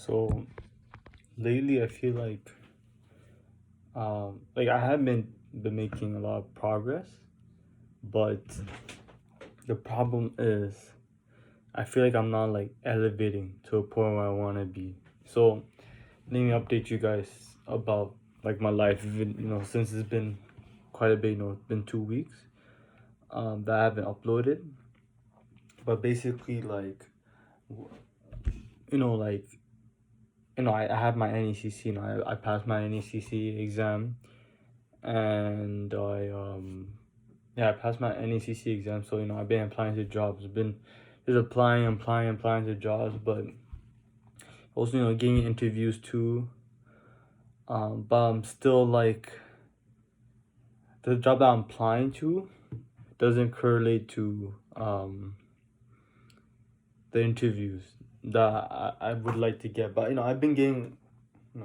So lately, I feel like I have been making a lot of progress, but the problem is I feel like I'm not like elevating to a point where I want to be. So let me update you guys about like my life. Since it's been quite a bit. It's been 2 weeks that I haven't uploaded. But basically, like you know, like I have my NECC. I passed my NECC exam, and I passed my NECC exam. So I've been applying to jobs. Been just applying to jobs, but also getting interviews too. But I'm still like the job that I'm applying to doesn't correlate to the interviews that I would like to get. But I've been getting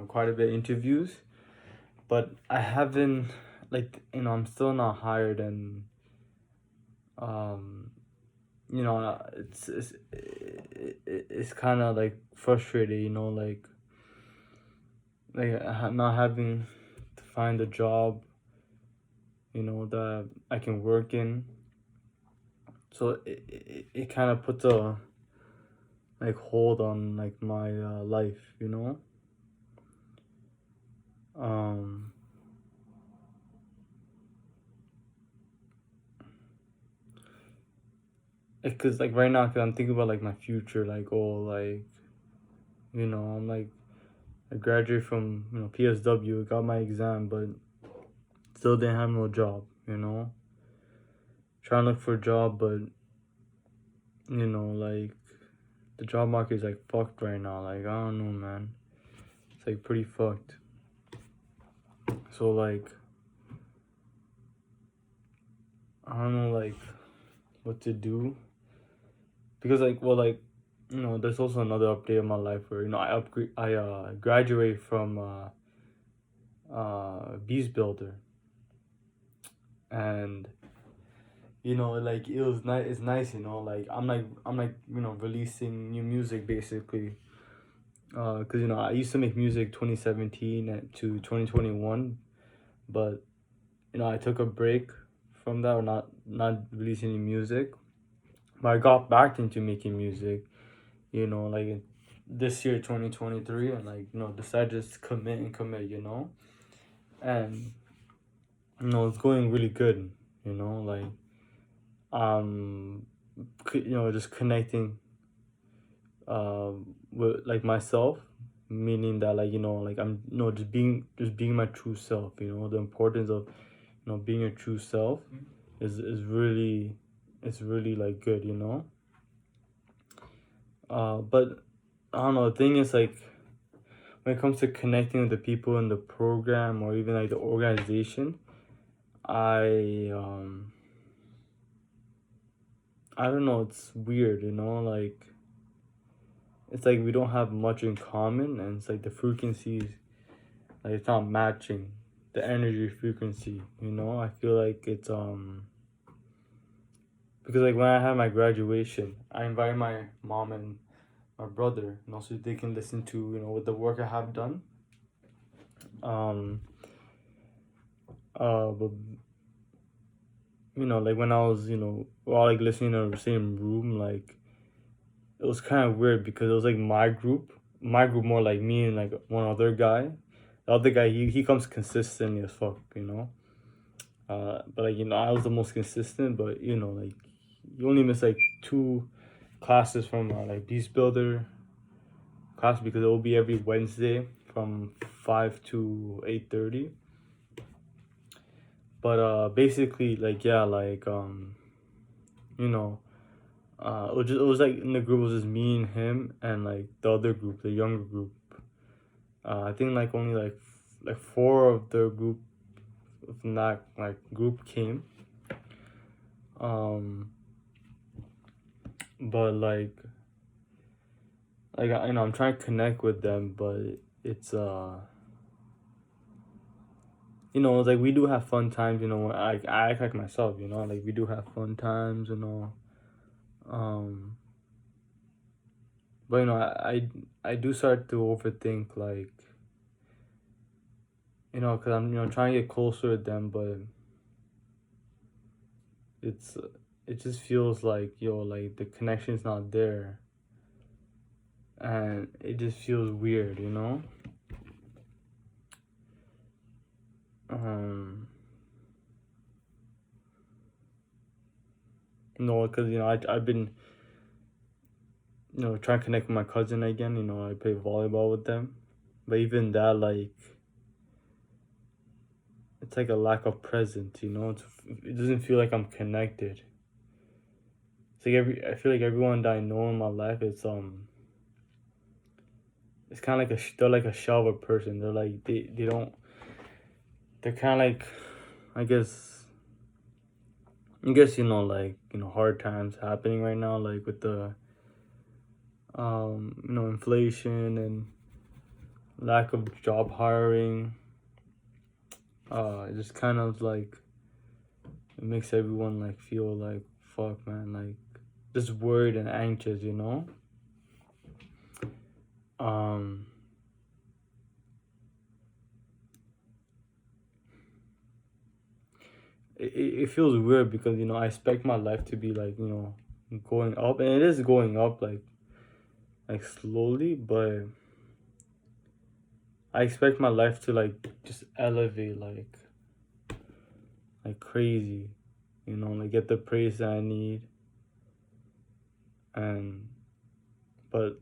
quite a bit of interviews, but I haven't like I'm still not hired, and um it's kind of like frustrating, like not having to find a job that I can work in. So it kind of puts a like hold on like my life. um because like right now, cause I'm thinking about like my future, like I'm like I graduated from PSW, got my exam, but still didn't have no job. Trying to look for a job, but like the job market is like fucked right now. Like I don't know, man. It's like pretty fucked. So like I don't know like what to do, because there's also another update in my life where I graduate from Beast Builder, and like it was nice. It's nice, like I'm like releasing new music basically. Cause I used to make music 2017 to 2021, but I took a break from that, or not releasing any music. But I got back into making music, like this year 2023, and like decided to just commit, and it's going really good, like um just connecting with like myself, meaning that like I'm just being my true self. The importance of being your true self is really, it's really like good. But I don't know, the thing is like when it comes to connecting with the people in the program, or even like the organization, I I don't know, it's weird, like it's like we don't have much in common, and it's like the frequencies, like it's not matching the energy frequency. I feel like it's because like when I had my graduation, I invited my mom and my brother, so they can listen to what the work I have done. um but like when I was we're all like listening in the same room, like it was kind of weird because it was like my group more like me and like one other guy. The other guy, he comes consistently as fuck. But like I was the most consistent, but like you only miss like two classes from like Beast Builder class, because it will be every Wednesday from 5 to 8:30. But basically, like, yeah, like you know it was like in the group, it was just me and him, and like the other group, the younger group. I think like only like four of the group from that like group came. um but like I'm trying to connect with them, but it's it's like we do have fun times. I act like myself. Like we do have fun times. um But I do start to overthink, like, because I'm trying to get closer to them, but it's it just feels like, like the connection's not there, and it just feels weird, um because I've been trying to connect with my cousin again. I play volleyball with them, but even that, like, it's like a lack of presence. It doesn't feel like I'm connected. It's like I feel like everyone that I know in my life, it's kind of like they're like a shell of a person. They're like they don't. They're kind of like, I guess like hard times happening right now, like with the inflation and lack of job hiring. It just kind of like it makes everyone like feel like, fuck, man, like just worried and anxious. Um, it feels weird because I expect my life to be like going up, and it is going up like slowly, but I expect my life to like just elevate like crazy, like get the praise that I need, and but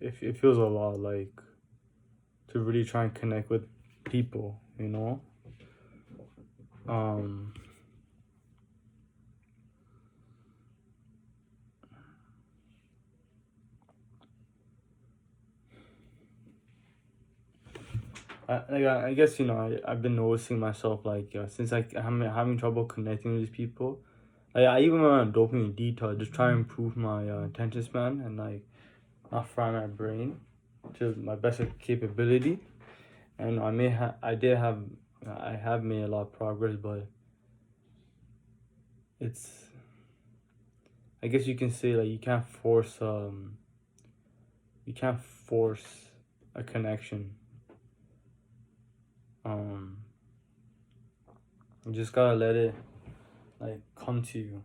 it feels a lot like to really try and connect with people. Um, I guess I've been noticing myself like since I'm having trouble connecting with these people. Like I even went on a dopamine detox just try and improve my attention span and like not fry my brain to my best capability. And I have made a lot of progress, but it's I guess you can say like you can't force a connection. Um, you just gotta let it like come to you.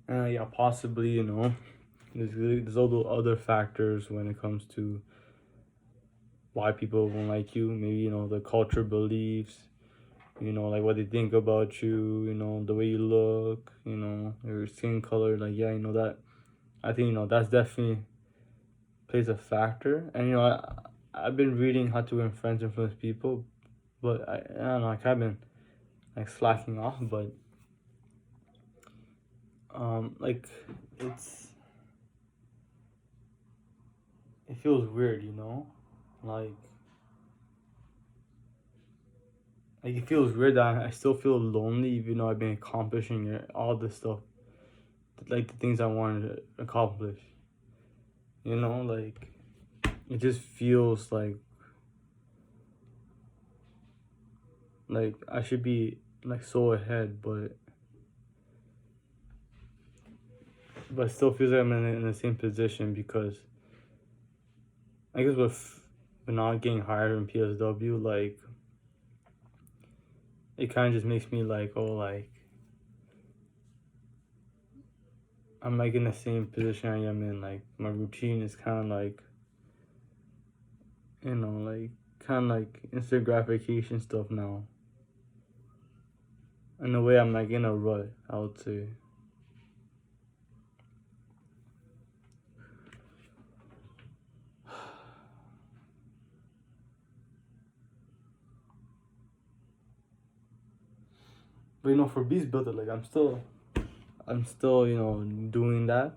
And yeah, possibly there's all those other factors when it comes to why people won't like you. Maybe the culture beliefs, like what they think about you, the way you look, your skin color. Like, yeah, that I think that's definitely plays a factor. And I've been reading How to Win Friends, Influence People, but I don't know, I kind of been like slacking off, but like it's it feels weird, like it feels weird that I still feel lonely even though I've been accomplishing all the stuff, like the things I wanted to accomplish. Like it just feels like I should be like so ahead, but it still feels like I'm in the same position because I guess with not getting hired in PSW, like it kind of just makes me like, oh, like I'm like in the same position I am in. Like my routine is kind of like like kind of like instant gratification stuff now. In a way, I'm like in a rut, I would say. But for Beast Builder, like I'm still doing that.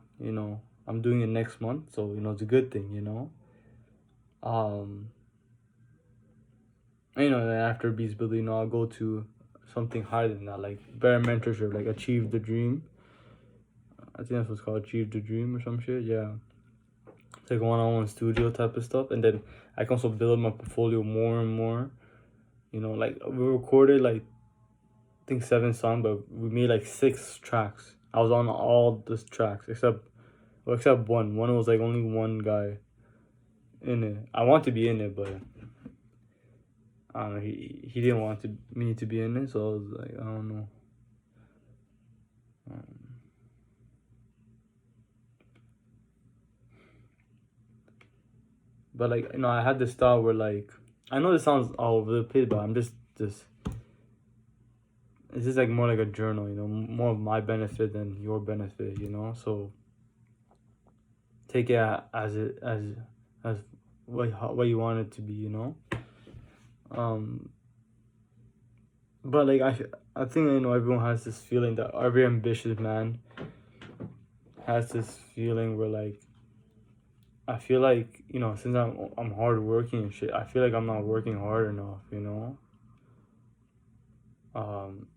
I'm doing it next month, so it's a good thing. Um, and, then after Beast Builder, I'll go to something higher than that, like better mentorship, like Achieve the Dream. I think that's what's called, Achieve the Dream or some shit. Yeah, it's like one-on-one studio type of stuff, and then I can also build my portfolio more and more. You know, like we recorded like I think 7 songs, but we made like 6 tracks. I was on all the tracks except one. One was like only one guy in it. I want to be in it, but I don't know. He didn't want me to be in it, so I was like, I don't know. Um, but like I had this thought where like I know this sounds all over the place, but I'm just it's just like more like a journal, more of my benefit than your benefit, So take it as what you want it to be. Um, but like I think everyone has this feeling that every ambitious man has this feeling where like I feel like since I'm hardworking and shit, I feel like I'm not working hard enough. Um,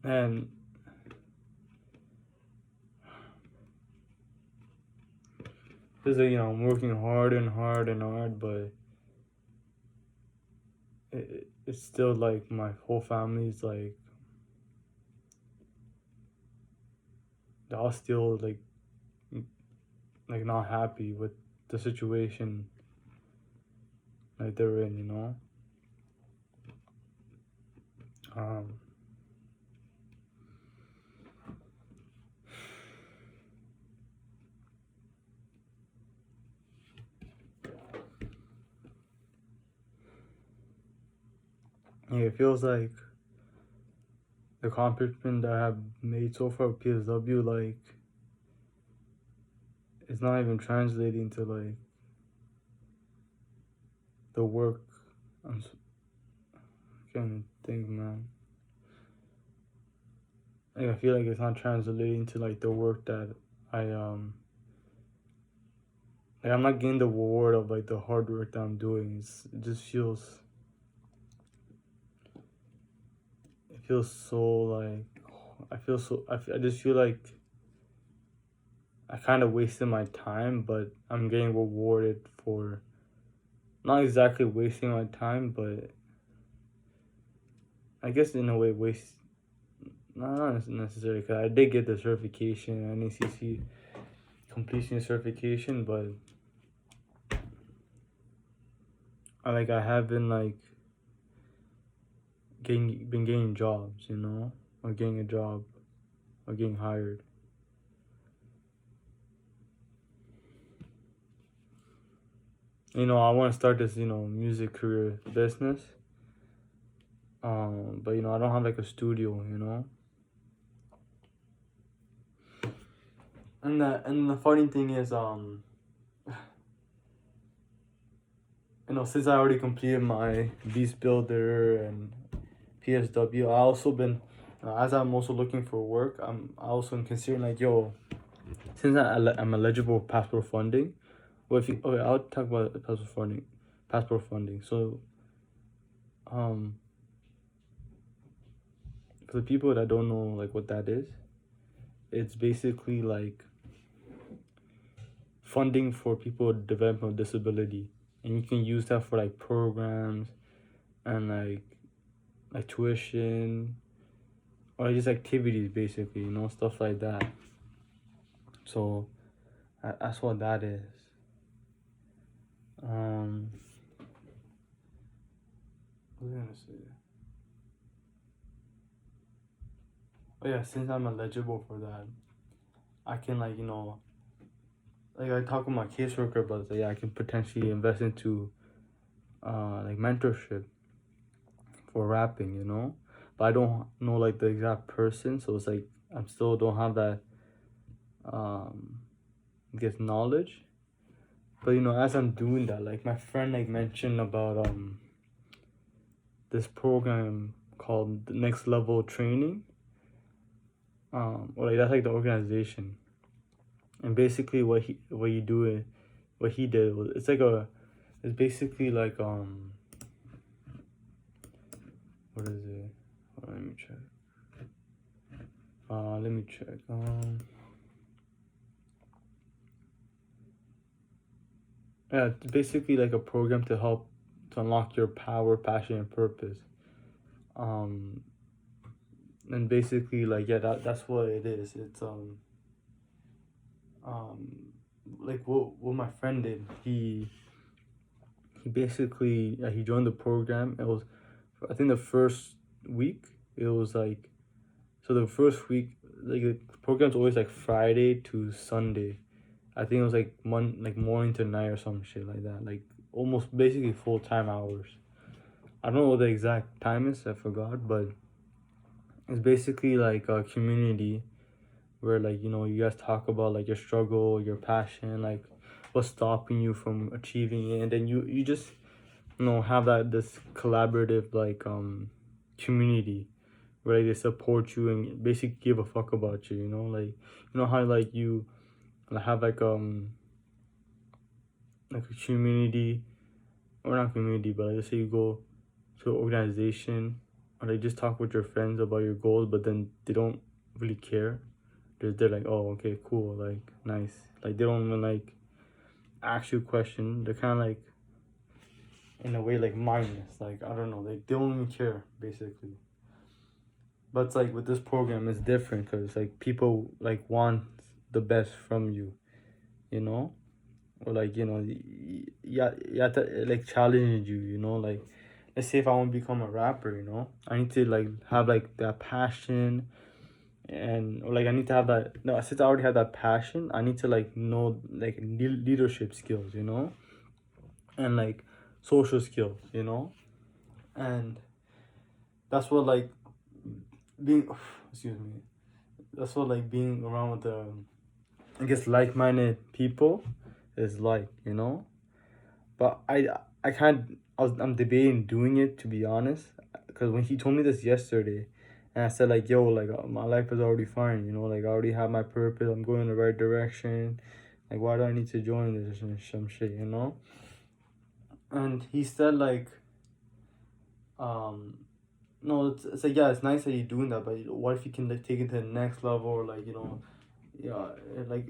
and it's like I'm working hard and hard and hard, but it's still like my whole family's like they're all still like not happy with the situation like they're in. Um, yeah, it feels like the accomplishment that I have made so far with PSW, like it's not even translating to like the work. Can't think, man. Like I feel like it's not translating to like the work that I like I'm not getting the reward of like the hard work that I'm doing. It just feels so like I just feel like I kind of wasted my time, but I'm getting rewarded for not exactly wasting my time, but I guess in a way not necessarily because I did get the certification, NACC completion certification, but I have been like getting jobs, or getting a job, or getting hired. I want to start this music career business. But I don't have like a studio. And the funny thing is since I already completed my Beast Builder and PSW, I also been as I'm also looking for work. I also am considering like since I'm eligible for passport funding. Well, if you, okay, I'll talk about passport funding. Passport funding. So, um, for the people that don't know like what that is, it's basically like funding for people with developmental disability, and you can use that for like programs and like tuition or just activities, basically, stuff like that. So that's what that is. What was I gonna say? Oh yeah, since I'm eligible for that, I can like I talk with my caseworker about it. Yeah, I can potentially invest into like mentorship for rapping. But I don't know like the exact person, so it's like I'm still don't have that I guess knowledge. But as I'm doing that, like my friend like mentioned about this program called the Next Level Training. Or like that's like the organization, and basically what he did was it's basically like what is it? Let me check. Let me check. Yeah, it's basically like a program to unlock your power, passion, and purpose. And basically, like, yeah, that's what it is. It's um like what my friend did. He basically, he joined the program. It was, I think, the first week. It was like, so the first week, like, the program's always like Friday to Sunday. I think it was like like morning to night or some shit like that. Like almost basically full time hours. I don't know what the exact time is. I forgot, but it's basically like a community where, like, you guys talk about like your struggle, your passion, like what's stopping you from achieving it, and then you just have this collaborative, like, community where, like, they support you and basically give a fuck about you. Like, how, like, you have like a community, or not community, but like, let's say you go to an organization, or they just talk with your friends about your goals, but then they don't really care. They're like, oh, okay, cool, like, nice. Like, they don't even like ask you a question. They're kind of like, in a way, like, mindless. Like, I don't know, like, they don't even care basically. But it's like with this program, it's different because, like, people, like, want the best from you, you know, or like, yeah, you have to, like, challenge you, like, let's say if I want to become a rapper, I need to, like, have like that passion, and, or like, I need to have that. No, since I already have that passion, I need to, like, know, like, leadership skills, and like social skills, and that's what, like, being excuse me, that's what, like, being around with the, I guess, like-minded people is like, but I can't. I'm debating doing it, to be honest, because when he told me this yesterday, and I said, like, yo, like, my life is already fine, like, I already have my purpose. I'm going in the right direction. Like, why do I need to join this and some shit, And he said, like, no, it's like, yeah, it's nice that you're doing that, but what if you can, like, take it to the next level, or like, yeah, like,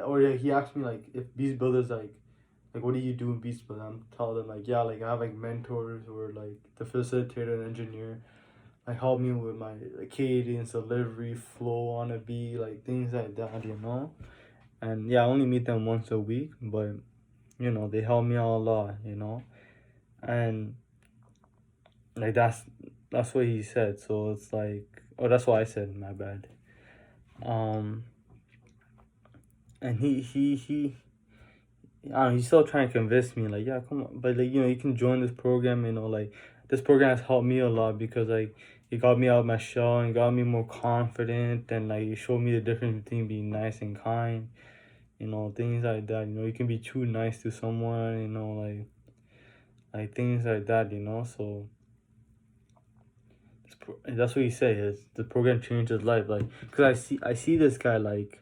or yeah, he asked me, like, if Beast Builders, like, what do you do in Beast Builders? I'm telling them, like, yeah, like, I have, like, mentors, or like the facilitator and engineer, like, help me with my, like, cadence, delivery, flow on a beat, like, things like that, and yeah, I only meet them once a week, but they help me out a lot, and like, that's what he said. So it's like, oh, that's what I said, my bad. um and he I don't know, he's still trying to convince me, like, yeah, come on, but, like, you can join this program, like, this program has helped me a lot because, like, it got me out of my shell and got me more confident, and, like, it showed me the difference between being nice and kind, things like that. You can be too nice to someone, like things like that, so that's what he said, is the program changed his life, like, because I see this guy, like,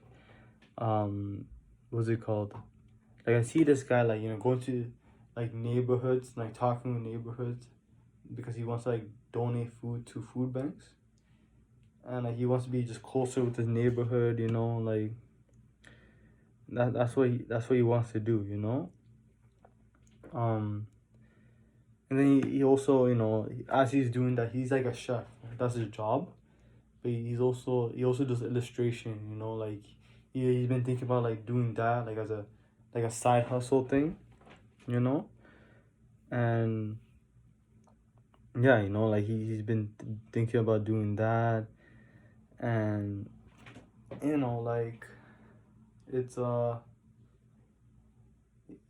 what's it called, like, I see this guy, like, going to, like, neighborhoods, like, talking with neighborhoods, because he wants to, like, donate food to food banks, and, like, he wants to be just closer with his neighborhood, like, that's what he wants to do, and then he also, as he's doing that, he's like a chef. That's his job. But he also does illustration, like, he's been thinking about, like, doing that, like, as a side hustle thing, you know and yeah, like, he's been thinking about doing that, and, like, it's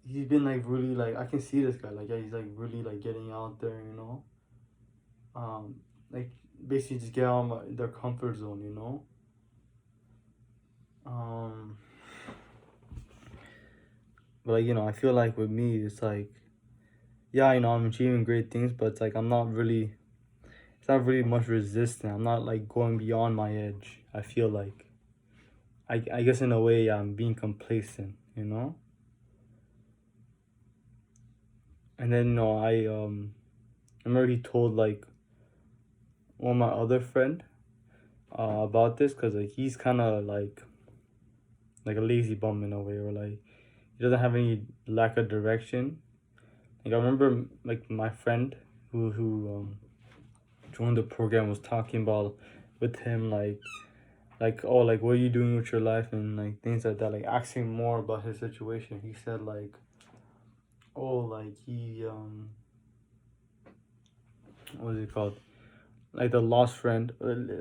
he's been, like, really, like, I can see this guy, like, yeah, he's, like, really, like, getting out there, um like, basically just get out of their comfort zone, um but, like, I feel like with me, it's like, yeah, I'm achieving great things, but it's like, it's not really much resistance. I'm not, like, going beyond my edge. I feel like, I guess, in a way, I'm being complacent, and then, I remember he told, like, one of my other friend, about this, because, like, he's kind of like a lazy bum in a way, or like, he doesn't have any lack of direction, Like I remember like my friend who joined the program was talking about with him like oh like what are you doing with your life and like things like that, like asking more about his situation. He said like oh like he what is it called, like the lost friend,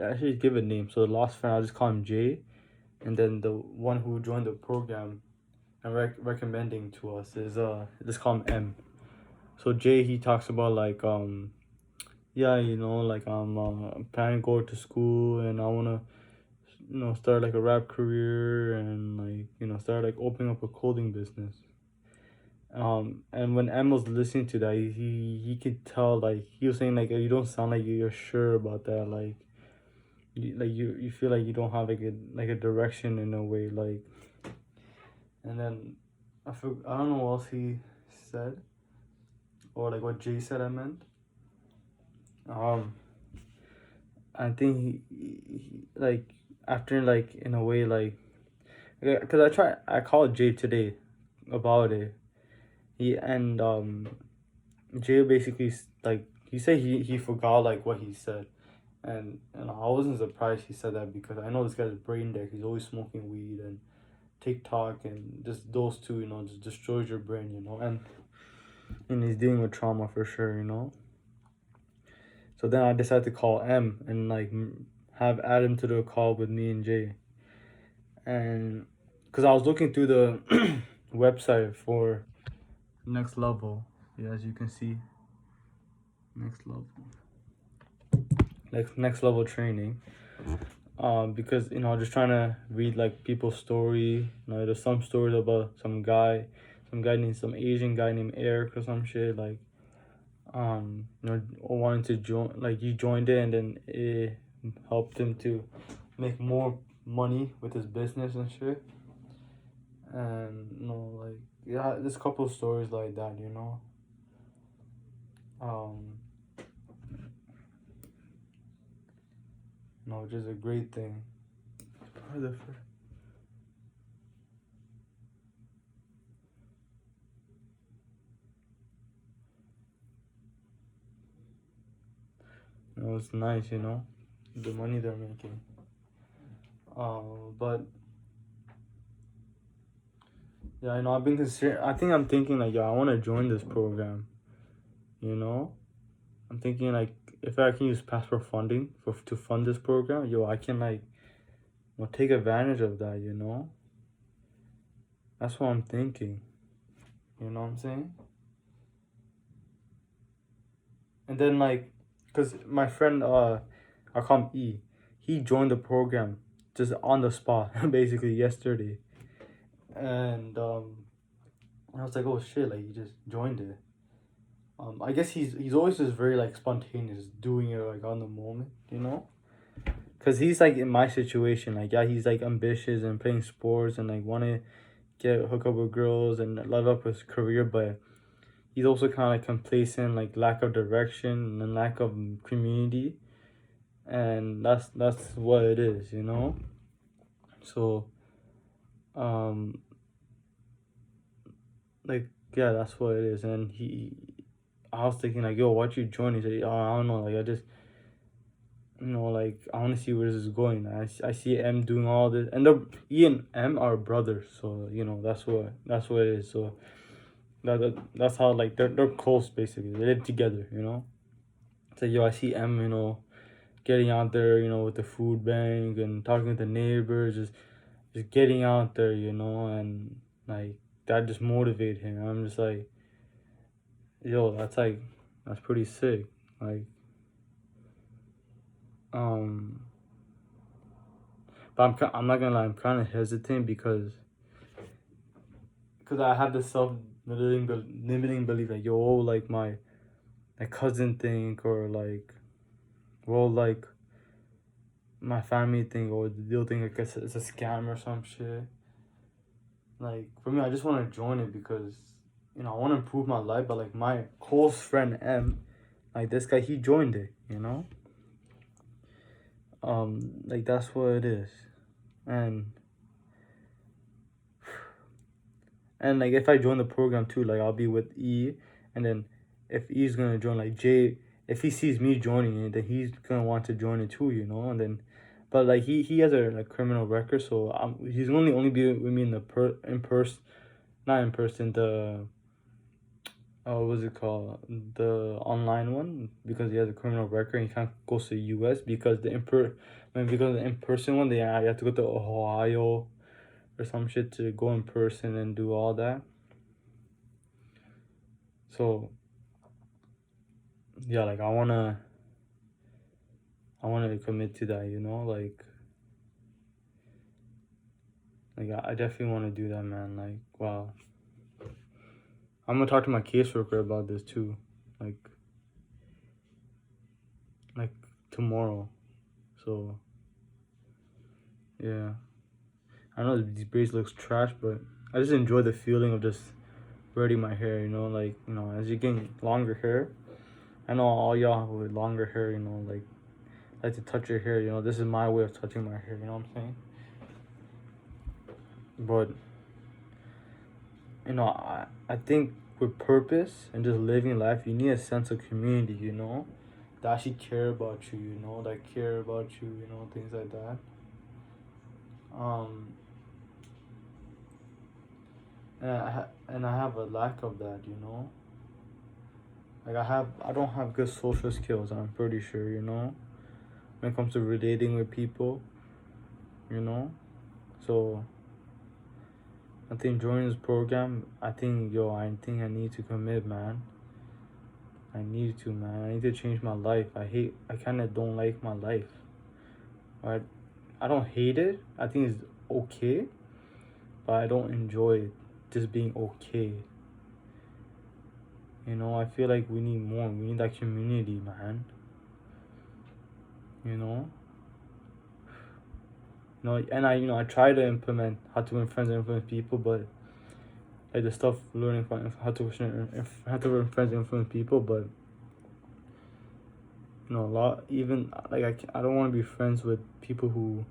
actually give a name, so the lost friend I'll just call him Jay, and then the one who joined the program and recommending to us is let's call him M. So Jay, he talks about like yeah, you know, like I'm planning to go to school and I wanna, you know, start like a rap career and like, you know, start like opening up a clothing business. And when M was listening to that, he could tell, like he was saying like you don't sound like you're sure about that, like you feel like you don't have like a direction in a way, like. And then I don't know what else he said, or like what Jay said I meant. Um, I think he like after like in a way like, because I called Jay today about it. He and Jay basically like he said he forgot like what he said, and I wasn't surprised he said that because I know this guy's brain dead. He's always smoking weed and TikTok, and just those two, you know, just destroys your brain, you know, and he's dealing with trauma for sure, you know. So then I decided to call M and like have add him to the call with me and Jay, and because I was looking through the website for next level, yeah, as you can see, next level, next level training. Because you know, just trying to read like people's story. You know, there's some stories about some guy named some Asian guy named Eric or some shit like, you know, wanting to join, like he joined it and then it helped him to make more money with his business and shit. And you know, like yeah, there's a couple of stories like that, you know. Um, you know, which is a great thing. You know, it's nice, you know, the money they're making. But yeah, I know I've been considering. I think I'm thinking like, yeah, I want to join this program. You know, I'm thinking like if I can use passport funding for to fund this program, yo, I can like, you know, take advantage of that. You know, that's what I'm thinking. You know what I'm saying? And then like, cause my friend, I call him E. He joined the program just on the spot, basically yesterday, and I was like, oh shit, like he just joined it. I guess he's always just very like spontaneous, doing it like on the moment, you know. Cause he's like in my situation, like yeah, he's like ambitious and playing sports and like want to get hook up with girls and level up his career, but he's also kind of like complacent, like lack of direction and lack of community, and that's what it is, you know. So, um, like yeah, that's what it is, and I was thinking like, yo, why'd you join? He said, oh, I don't know, like I just, you know, like I want to see where this is going. I see M doing all this, and the E and M are brothers, so you know that's what it is. So that's how like they're close basically. They live together, you know. So yo, I see M, you know, getting out there, you know, with the food bank and talking to the neighbors, just getting out there, you know, and like that just motivate him. I'm just like, yo, that's pretty sick. Like um but I'm not gonna lie, I'm kind of hesitant because I have this self limiting belief like, yo, like my cousin think, or like, well, like my family think, or they'll think like it's a scam or some shit. Like for me, I just want to join it because you know I want to improve my life. But like my close friend M, like this guy, he joined it. You know, like that's what it is, and like if I join the program too, like I'll be with E, And then if he's gonna join, like Jay, if he sees me joining it, then he's gonna want to join it too, you know. And then, but like he has a like criminal record, so he's only be with me in the in person, not in person, the what's it called, the online one, because he has a criminal record and he can't go to the U.S. because because the in person one, you have to go to Ohio or some shit to go in person and do all that. So yeah, like I wanna commit to that, you know, like I definitely want to do that, man. Like wow, I'm gonna talk to my caseworker about this too, like like tomorrow. So yeah, I know these braids looks trash, but I just enjoy the feeling of just braiding my hair, you know, like, you know, as you're getting longer hair. I know all y'all with longer hair, you know, like to touch your hair, you know, this is my way of touching my hair, you know what I'm saying? But you know, I think with purpose and just living life, you need a sense of community, you know, that actually care about you, you know, that care about you, you know, things like that. Um, and I have a lack of that, you know. Like I don't have good social skills. I'm pretty sure, you know, when it comes to relating with people, you know. So I think joining this program, I think I need to commit, man. I need to, man. I need to change my life. I kind of don't like my life. Right? I don't hate it. I think it's okay, but I don't enjoy it just being okay. You know, I feel like we need more. We need that community, man. You know? You know, and I try to implement how to win friends and influence people, but like the stuff learning from how to win friends and influence people, but you know, a lot, even like I don't want to be friends with people who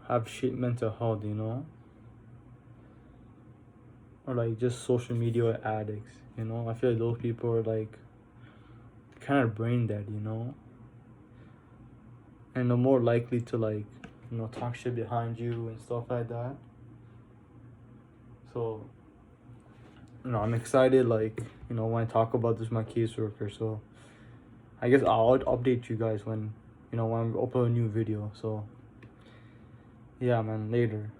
have shit mental health, you know, or like just social media addicts, you know. I feel like those people are like kind of brain dead, you know, and they're more likely to like, you know, talk shit behind you and stuff like that. So you know, I'm excited, like, you know, when I talk about this with my caseworker. So I guess I'll update you guys when, you know, when I upload a new video. So yeah, man, later.